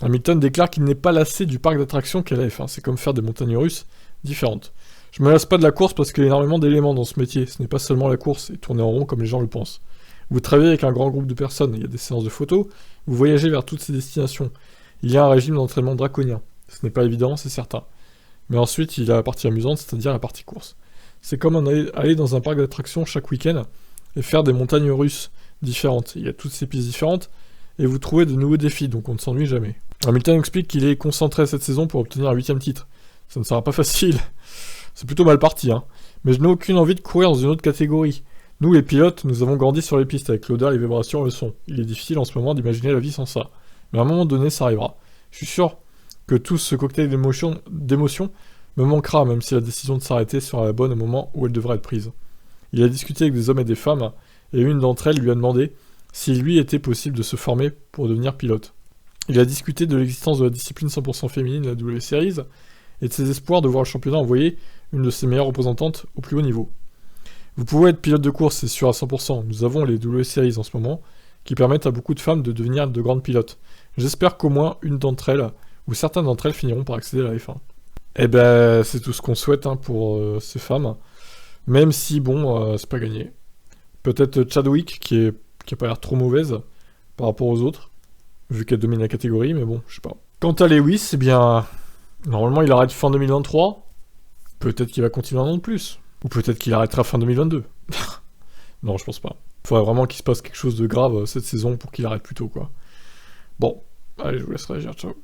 Hamilton déclare qu'il n'est pas lassé du parc d'attractions qu'est la F1. C'est comme faire des montagnes russes différentes. Je me lasse pas de la course parce qu'il y a énormément d'éléments dans ce métier. Ce n'est pas seulement la course et tourner en rond comme les gens le pensent. Vous travaillez avec un grand groupe de personnes, il y a des séances de photos, vous voyagez vers toutes ces destinations. Il y a un régime d'entraînement draconien. Ce n'est pas évident, c'est certain. Mais ensuite, il y a la partie amusante, c'est-à-dire la partie course. C'est comme aller dans un parc d'attractions chaque week-end et faire des montagnes russes différentes. Il y a toutes ces pistes différentes et vous trouvez de nouveaux défis, donc on ne s'ennuie jamais. Hamilton explique qu'il est concentré cette saison pour obtenir un 8ème titre. Ça ne sera pas facile. C'est plutôt mal parti, hein. Mais je n'ai aucune envie de courir dans une autre catégorie. Nous, les pilotes, nous avons grandi sur les pistes avec l'odeur, les vibrations et le son. Il est difficile en ce moment d'imaginer la vie sans ça. Mais à un moment donné, ça arrivera. Je suis sûr que tout ce cocktail d'émotions me manquera, même si la décision de s'arrêter sera la bonne au moment où elle devrait être prise. Il a discuté avec des hommes et des femmes, et une d'entre elles lui a demandé s'il lui était possible de se former pour devenir pilote. Il a discuté de l'existence de la discipline 100% féminine, la W Series, et de ses espoirs de voir le championnat envoyer une de ses meilleures représentantes au plus haut niveau. Vous pouvez être pilote de course, c'est sûr à 100%. Nous avons les W Series en ce moment, qui permettent à beaucoup de femmes de devenir de grandes pilotes. J'espère qu'au moins une d'entre elles, ou certaines d'entre elles, finiront par accéder à la F1. Eh ben, c'est tout ce qu'on souhaite pour ces femmes. Même si, bon, c'est pas gagné. Peut-être Chadwick, qui a pas l'air trop mauvaise par rapport aux autres, vu qu'elle domine la catégorie, mais bon, je sais pas. Quant à Lewis, eh bien, normalement il arrête fin 2023. Peut-être qu'il va continuer un an de plus. Ou peut-être qu'il arrêtera fin 2022. Non, je pense pas. Faudrait vraiment qu'il se passe quelque chose de grave cette saison pour qu'il arrête plus tôt, quoi. Bon, allez, je vous laisse réagir, ciao.